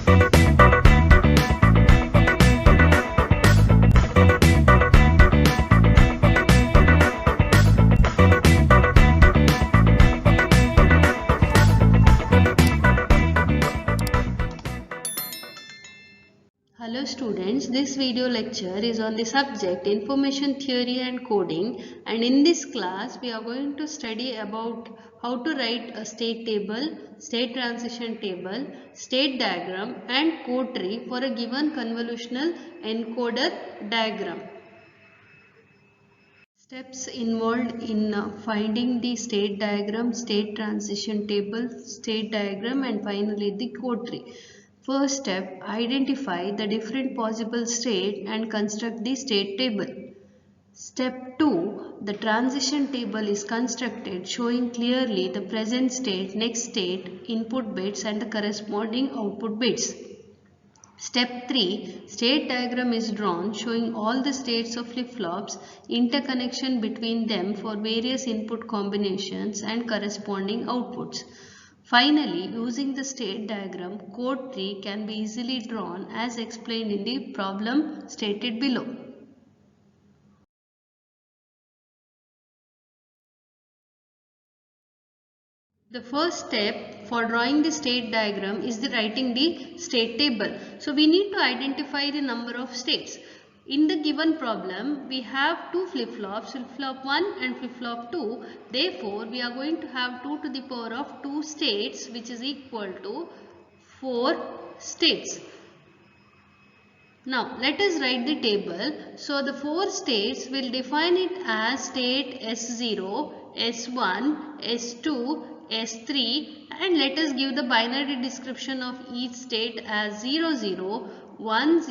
Hello students, this video lecture is on the subject Information Theory and Coding, and in this class we are going to study about how to write a state table, state transition table, state diagram and code tree for a given convolutional encoder diagram. Steps involved in finding the state diagram, state transition table, state diagram and finally the code tree. First step, identify the different possible state and construct the state table. Step 2, the transition table is constructed showing clearly the present state, next state, input bits and the corresponding output bits. Step 3, state diagram is drawn showing all the states of flip-flops, interconnection between them for various input combinations and corresponding outputs. Finally, using the state diagram, code tree can be easily drawn as explained in the problem stated below. The first step for drawing the state diagram is the writing the state table. So we need to identify the number of states. In the given problem, we have two flip-flops, flip-flop 1 and flip-flop 2. Therefore, we are going to have 2 to the power of 2 states, which is equal to 4 states. Now, let us write the table. So, the 4 states will define it as state S0, S1, S2, S3 and let us give the binary description of each state as 00, 10, 01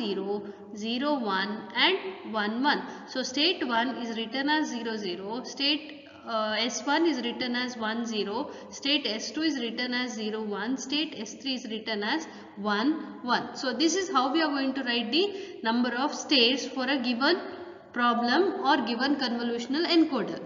and 11. So, state 1 is written as 00, state S1 is written as 10, state S2 is written as 01, state S3 is written as 11. So this is how we are going to write the number of states for a given problem or given convolutional encoder.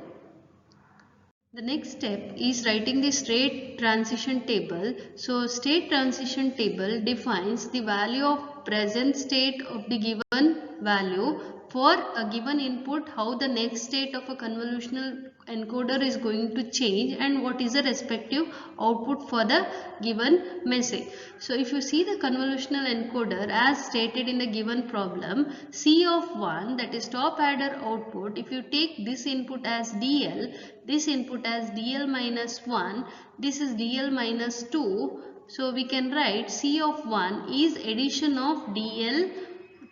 The next step is writing the state transition table. So state transition table defines the value of present state of the given value for a given input, how the next state of a convolutional encoder is going to change and what is the respective output for the given message. So if you see the convolutional encoder as stated in the given problem, C of 1, that is top adder output, if you take this input as DL, this input as DL minus 1, this is DL minus 2. So we can write C of 1 is addition of DL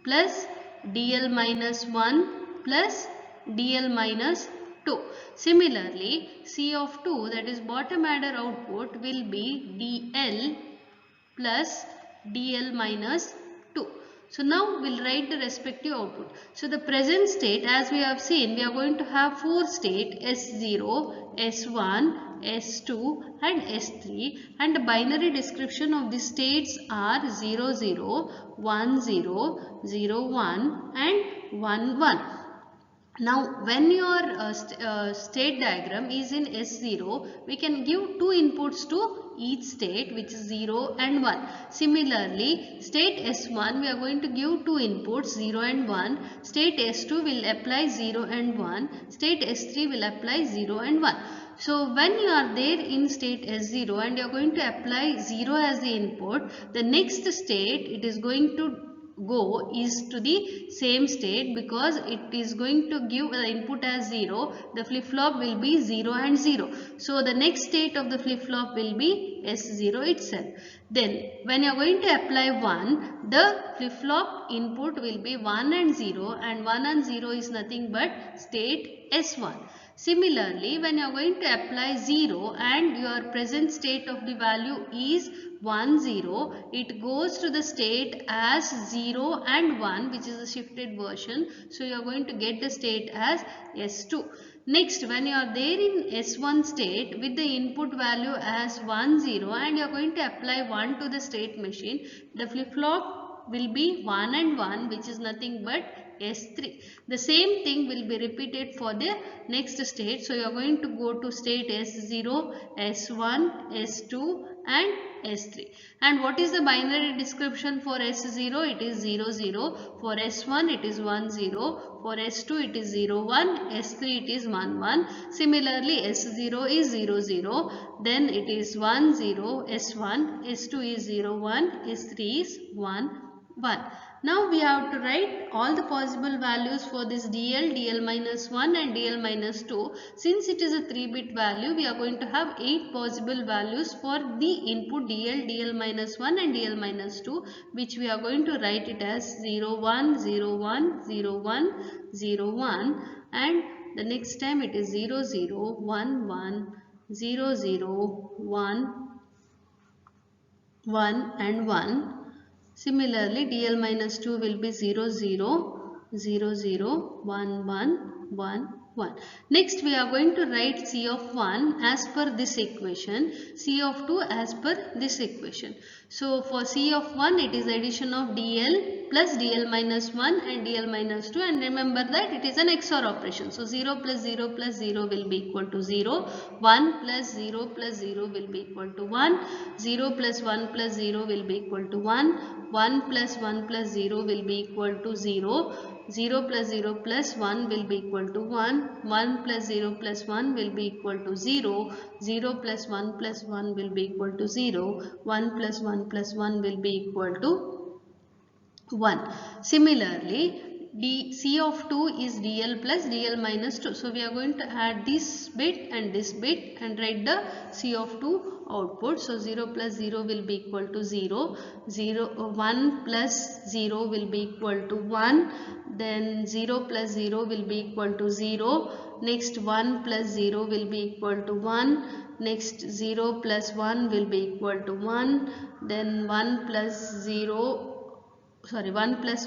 plus DL minus 1 plus DL minus 2. Similarly, C of 2, that is bottom adder output, will be DL plus DL minus 2. So now we'll write the respective output. So the present state, as we have seen, we are going to have 4 state S0, S1, S2 and S3 and the binary description of the states are 00, 10, 01 and 11. Now, when your state diagram is in S0, we can give two inputs to each state, which is 0 and 1. Similarly, state S1, we are going to give two inputs 0 and 1. State S2 will apply 0 and 1. State S3 will apply 0 and 1. So, when you are there in state S0 and you are going to apply 0 as the input, the next state it is going to go is to the same state because it is going to give the input as 0. The flip-flop will be 0 and 0. So the next state of the flip-flop will be S0 itself. Then when you are going to apply 1, the flip-flop input will be 1 and 0 and 1 and 0 is nothing but state S1. Similarly, when you are going to apply 0 and your present state of the value is 1, 0, it goes to the state as 0 and 1, which is a shifted version. So you are going to get the state as S2. Next, when you are there in S1 state with the input value as 1, 0 and you are going to apply 1 to the state machine, the flip-flop will be 1 and 1, which is nothing but S3. The same thing will be repeated for the next state. So you are going to go to state S0, S1, S2 and S3. And what is the binary description for S0? It is 0 0. For S1 it is 1 0. For S2 it is 0 1. S3 it is 1 1. Similarly S0 is 0 0. Then it is 1 0. S1. S2 is 0 1. S3 is 1 1. Now we have to write all the possible values for this DL, DL minus 1 and DL minus 2. Since it is a 3-bit value, we are going to have 8 possible values for the input DL, DL minus 1 and DL minus 2, which we are going to write it as 0 1, 0 1, 0 1, 0 1, and the next time it is 0 0, 1 1, 0 0, 1, 1 and 1. Similarly, DL minus 2 will be 0 0, 0 0, 1 1, 1 1. Next we are going to write C of 1 as per this equation, C of 2 as per this equation. So for C of 1 it is addition of DL plus DL minus 1 and DL minus 2, and remember that it is an XOR operation. So 0 plus 0 plus 0 will be equal to 0, 1 plus 0 plus 0 will be equal to 1, 0 plus 1 plus 0 will be equal to 1, 1 plus 1 plus 0 will be equal to 0, 0 plus 0 plus 1 will be equal to 1, 1 plus 0 plus 1 will be equal to 0, 0 plus 1 plus 1 will be equal to 0, 1 plus 1 plus 1 will be equal to 1. Similarly, C of 2 is DL plus DL minus 2. So we are going to add this bit and write the C of 2 output. So 0 plus 0 will be equal to 0. 1 plus 0 will be equal to 1. Then 0 plus 0 will be equal to 0. Next 1 plus 0 will be equal to 1. Next 0 plus 1 will be equal to 1. Then 1 plus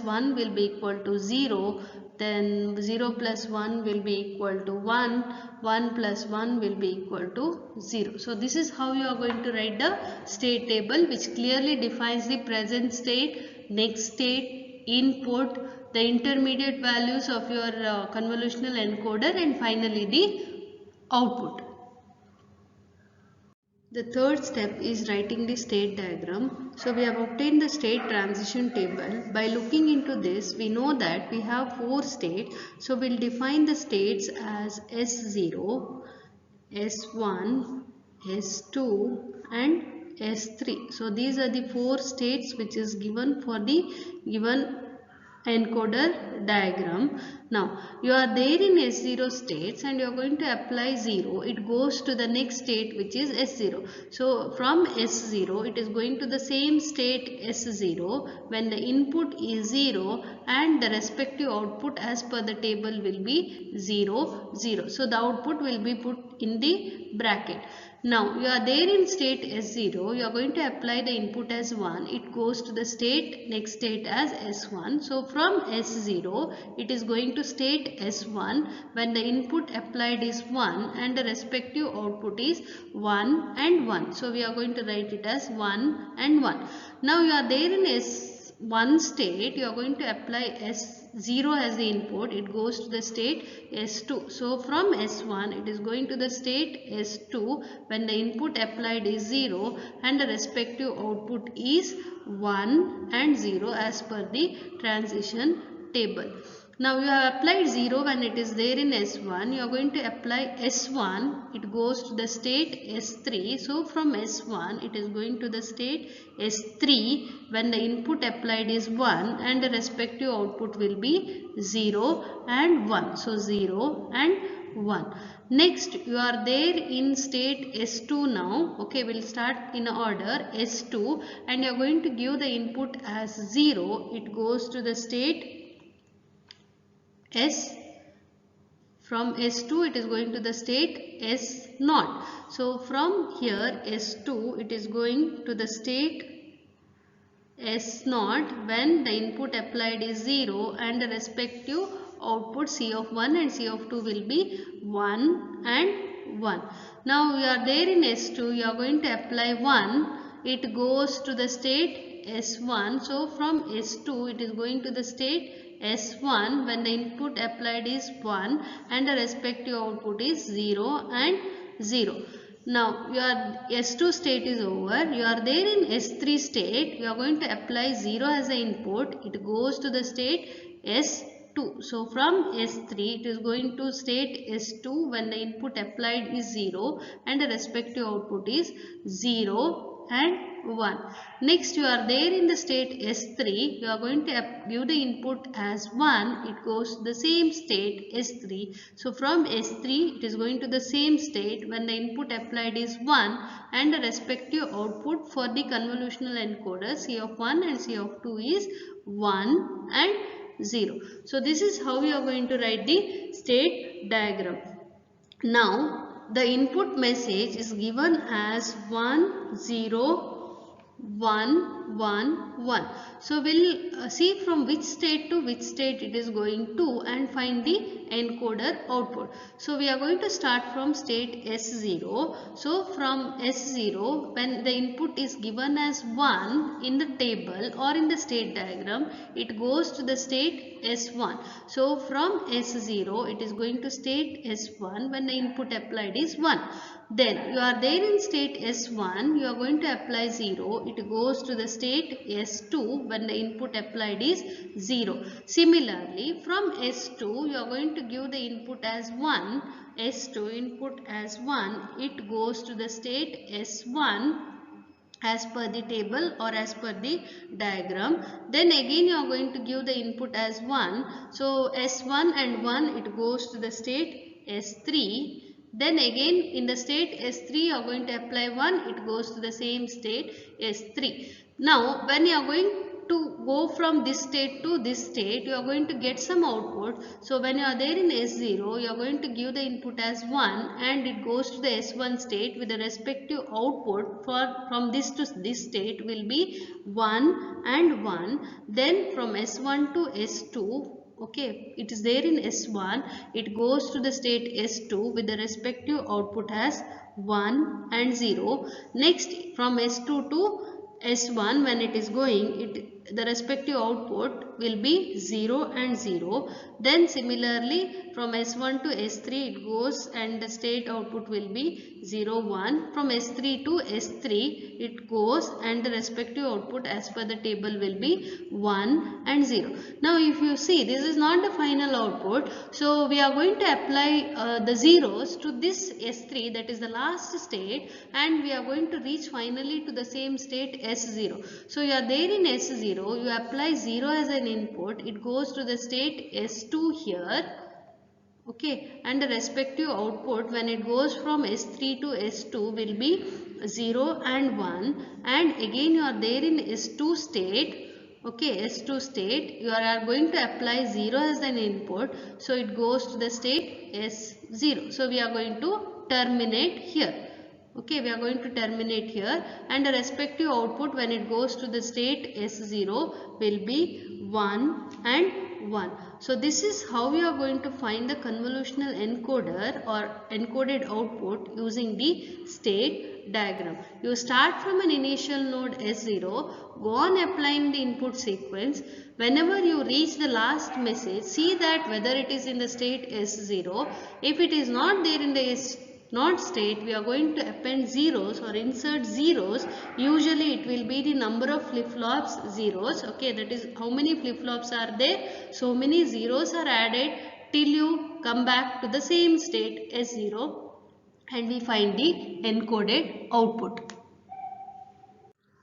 1 will be equal to 0, then 0 plus 1 will be equal to 1, 1 plus 1 will be equal to 0. So this is how you are going to write the state table, which clearly defines the present state, next state, input, the intermediate values of your convolutional encoder, and finally the output. The third step is writing the state diagram. So we have obtained the state transition table. By looking into this, we know that we have 4 states. So we'll define the states as S0, S1, S2 and S3. So these are the 4 states which is given for the given encoder diagram. Now you are there in S0 states and you are going to apply 0. It goes to the next state, which is S0. So from S0 it is going to the same state S0 when the input is 0 and the respective output as per the table will be 0 0. So the output will be put in the bracket. Now you are there in state S0, you are going to apply the input as 1. It goes to the next state as S1. So from S0 it is going to state S1 when the input applied is 1 and the respective output is 1 and 1. So we are going to write it as 1 and 1. Now you are there in S1 state, you are going to apply S0 as the input. It goes to the state S2. So from S1 it is going to the state S2 when the input applied is 0 and the respective output is 1 and 0 as per the transition table. Now you have applied 0 when it is there in S1. You are going to apply S1. It goes to the state S3. So from S1 it is going to the state S3 when the input applied is 1 and the respective output will be 0 and 1. So 0 and 1. Next you are there in state S2 now. Okay, we'll start in order. S2, and you are going to give the input as 0. It goes to the state S. From S2 it is going to the state S0. So from here S2 it is going to the state S0 when the input applied is 0 and the respective output C of 1 and C of 2 will be 1 and 1. Now we are there in S2, you are going to apply 1. It goes to the state S1. So from S2 it is going to the state S1 when the input applied is 1 and the respective output is 0 and 0. Now your S2 state is over. You are there in S3 state. You are going to apply 0 as an input. It goes to the state S2. So from S3 it is going to state S2 when the input applied is 0 and the respective output is 0 and 1. Next you are there in the state S3. You are going to give the input as 1. It goes to the same state S3. So from S3 it is going to the same state when the input applied is 1 and the respective output for the convolutional encoder C of 1 and C of 2 is 1 and 0. So this is how we are going to write the state diagram. Now the input message is given as 1 0 1 1 1. So we'll see from which state to which state it is going to and find the encoder output. So we are going to start from state S0. So from S0, when the input is given as 1 in the table or in the state diagram, it goes to the state S1. So from S0 it is going to state S1 when the input applied is 1. Then you are there in state S1, you are going to apply 0. It goes to the state S2 when the input applied is 0. Similarly, from S2 you are going to give the input as 1. S2 input as 1. It goes to the state S1 as per the table or as per the diagram. Then again you are going to give the input as 1. So S1 and 1 it goes to the state S3. Then again in the state S3 you are going to apply 1. It goes to the same state S3. Now when you are going to go from this state to this state, you are going to get some output. So when you are there in S0, you are going to give the input as 1 and it goes to the S1 state with the respective output from this to this state will be 1 and 1. Then from S1 to S2, okay, it is there in S1, it goes to the state S2 with the respective output as 1 and 0. Next from S2 to S1 when it is going, the respective output will be 0 and 0. Then similarly from S1 to S3 it goes and the state output will be 0 1. From S3 to S3 it goes and the respective output as per the table will be 1 and 0. Now if you see, this is not the final output. So we are going to apply the zeros to this S3, that is the last state, and we are going to reach finally to the same state S0. So you are there in S0, you apply 0 as an input, it goes to the state S2 here. Okay, and the respective output when it goes from S3 to S2 will be 0 and 1, and again you are there in S2 state. Okay, S2 state, you are going to apply 0 as an input, so it goes to the state S0. So we are going to terminate here. Okay, we are going to terminate here, and the respective output when it goes to the state S0 will be 1 and 1. So this is how we are going to find the convolutional encoder or encoded output using the state diagram. You start from an initial node S0, go on applying the input sequence. Whenever you reach the last message, see that whether it is in the state S0. If it is not there in the S0 state, we are going to append zeros or insert zeros. Usually it will be the number of flip-flops zeros. Okay, that is how many flip-flops are there. So many zeros are added till you come back to the same state S0 and we find the encoded output.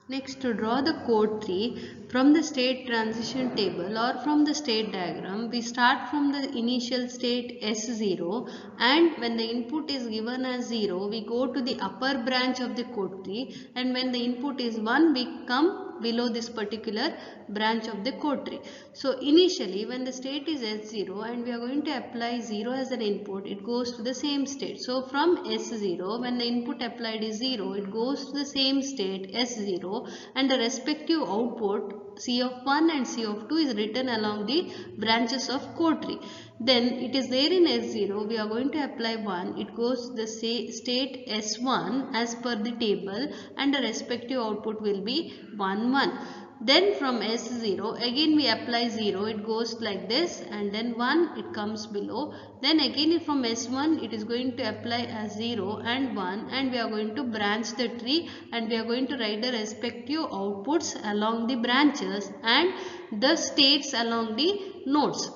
Next, to draw the code tree from the state transition table or from the state diagram, we start from the initial state S0, and when the input is given as 0, we go to the upper branch of the code tree, and when the input is 1, we come below this particular branch of the code tree. So initially when the state is S0 and we are going to apply 0 as an input, it goes to the same state. So from S0, when the input applied is 0, it goes to the same state S0, and the respective output C of 1 and C of 2 is written along the branches of code tree. Then it is there in S0, we are going to apply 1, it goes to the state S1 as per the table, and the respective output will be 1 1. Then from S0 again we apply 0, it goes like this, and then 1 it comes below. Then again from S1 it is going to apply as 0 and 1, and we are going to branch the tree, and we are going to write the respective outputs along the branches and the states along the nodes.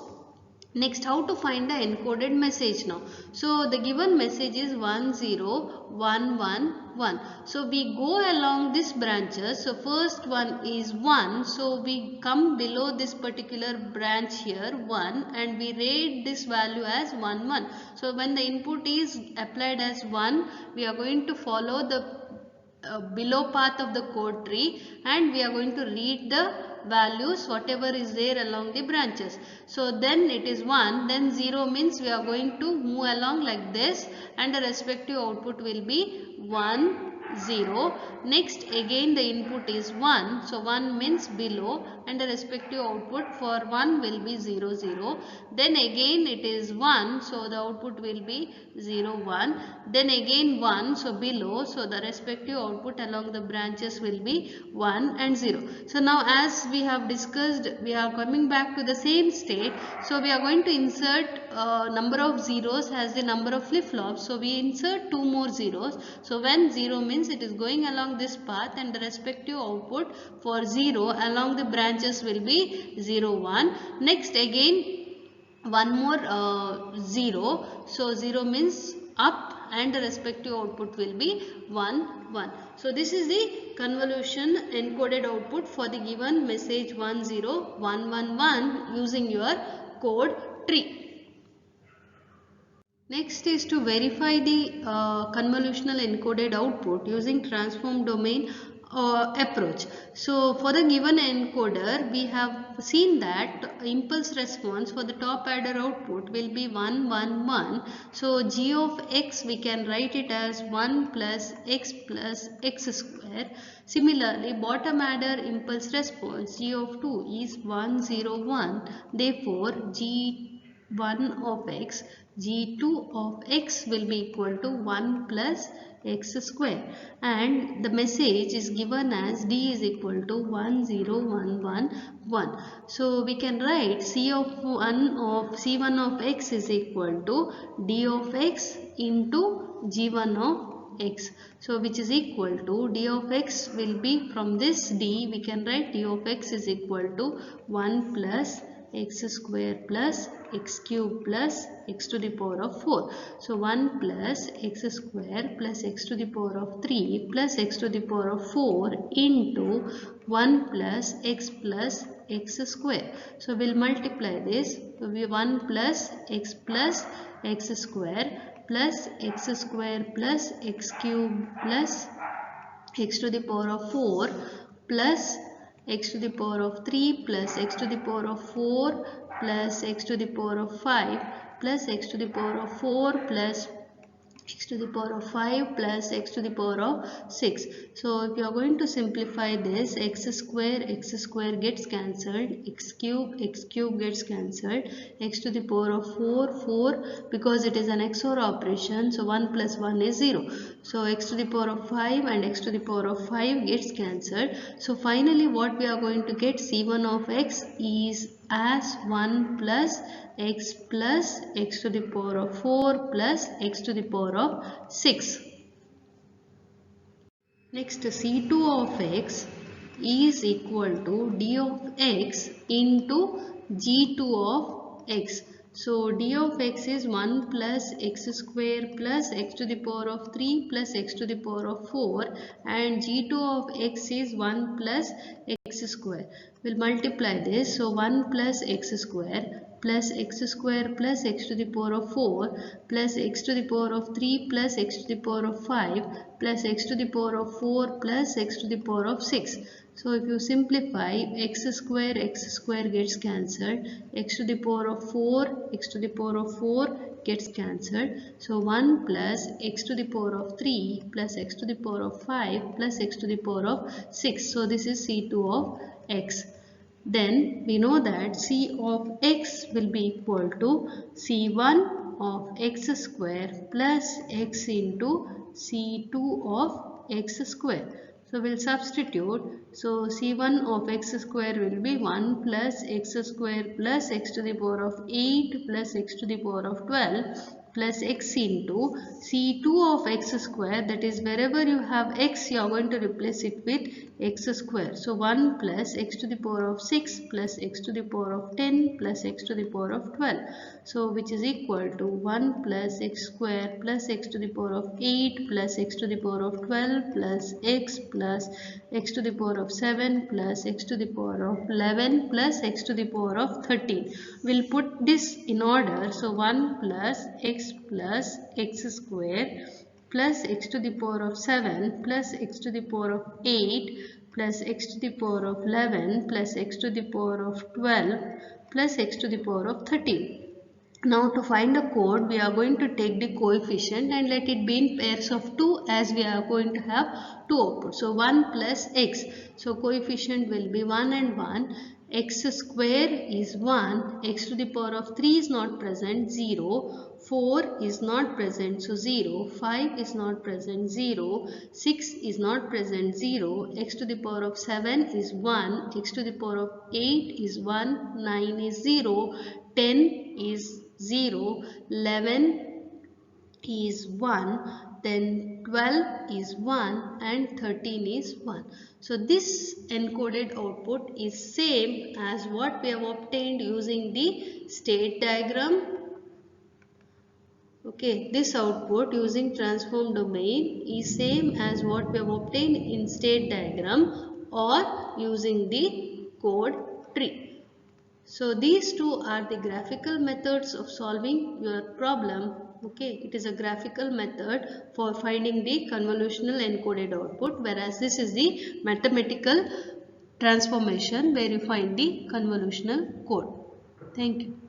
Next, how to find the encoded message now. So the given message is 10111. So we go along these branches. So first one is 1. So we come below this particular branch here 1, and we read this value as 11. So when the input is applied as 1, we are going to follow the below path of the code tree, and we are going to read the values whatever is there along the branches. So then it is 1, then 0 means we are going to move along like this, and the respective output will be 1 0. Next again the input is 1, so 1 means below, and the respective output for 1 will be 0 0. Then again it is 1, so the output will be 0 1. Then again 1, so below, so the respective output along the branches will be 1 and 0. So now as we have discussed, we are coming back to the same state. So we are going to insert number of zeros as the number of flip-flops. So we insert 2 more zeros. So when 0 means it is going along this path, and the respective output for 0 along the branches will be 0 1. Next again one more 0. So 0 means up, and the respective output will be 1 1. So this is the convolution encoded output for the given message 10111 using your code tree. Next is to verify the convolutional encoded output using transform domain approach. So for the given encoder, we have seen that impulse response for the top adder output will be 1 1 1. So g of x we can write it as 1 plus x square. Similarly, bottom adder impulse response g of 2 is 1 0 1. Therefore g1 of x, g2 of x will be equal to 1 plus x square, and the message is given as d is equal to 10111. So we can write c1 of x is equal to d of x into g1 of x. So which is equal to d of x will be, from this d we can write d of x is equal to 1 plus x square plus x cube plus x to the power of 4. So 1 plus x square plus x to the power of 3 plus x to the power of 4 into 1 plus x square. So we'll multiply this. So we 1 plus x square plus x square plus x cube plus x to the power of 4 plus x to the power of 3 plus x to the power of 4 plus x to the power of 5 plus x to the power of 4 plus x to the power of 5 plus x to the power of 6. So if you are going to simplify this, x square gets cancelled, x cube gets cancelled, x to the power of 4 because it is an XOR operation, so 1 plus 1 is 0. So x to the power of 5 and x to the power of 5 gets cancelled. So finally what we are going to get, c1 of x is as 1 plus x to the power of 4 plus x to the power of 6. Next, c2 of x is equal to d of x into g2 of x. So d of x is 1 plus x square plus x to the power of 3 plus x to the power of 4, and g2 of x is 1 plus x square. We'll multiply this. So 1 plus x square plus x square plus x to the power of 4 plus x to the power of 3 plus x to the power of 5 plus x to the power of 4 plus x to the power of 6. So if you simplify, x square gets cancelled, x to the power of 4 gets cancelled. So 1 plus x to the power of 3 plus x to the power of 5 plus x to the power of 6. So this is c2 of x. Then we know that c of x will be equal to c1 of x square plus x into c2 of x square. So we'll substitute. So C1 of x square will be 1 plus x square plus x to the power of 8 plus x to the power of 12 plus x into C2 of x square, that is wherever you have x you are going to replace it with x square. So 1 plus x to the power of 6 plus x to the power of 10 plus x to the power of 12. So which is equal to 1 plus x square plus x to the power of 8 plus x to the power of 12 plus x to the power of 7 plus x to the power of 11 plus x to the power of 13. We'll put this in order. So 1 plus x square plus x to the power of 7 plus x to the power of 8 plus x to the power of 11 plus x to the power of 12 plus x to the power of 13. Now to find the code, we are going to take the coefficient and let it be in pairs of 2, as we are going to have two outputs. So 1 plus x. So coefficient will be 1 and 1. X square is 1. X to the power of 3 is not present, 0. 4 is not present, so 0. 5 is not present, 0. 6 is not present, 0. X to the power of 7 is 1. X to the power of 8 is 1. 9 is 0. 10 is 0, 11 is 1, then 12 is 1 and 13 is 1. So this encoded output is same as what we have obtained using the state diagram. Okay, this output using transform domain is same as what we have obtained in state diagram or using the code tree. So these two are the graphical methods of solving your problem. Okay, it is a graphical method for finding the convolutional encoded output, whereas this is the mathematical transformation where you find the convolutional code. Thank you.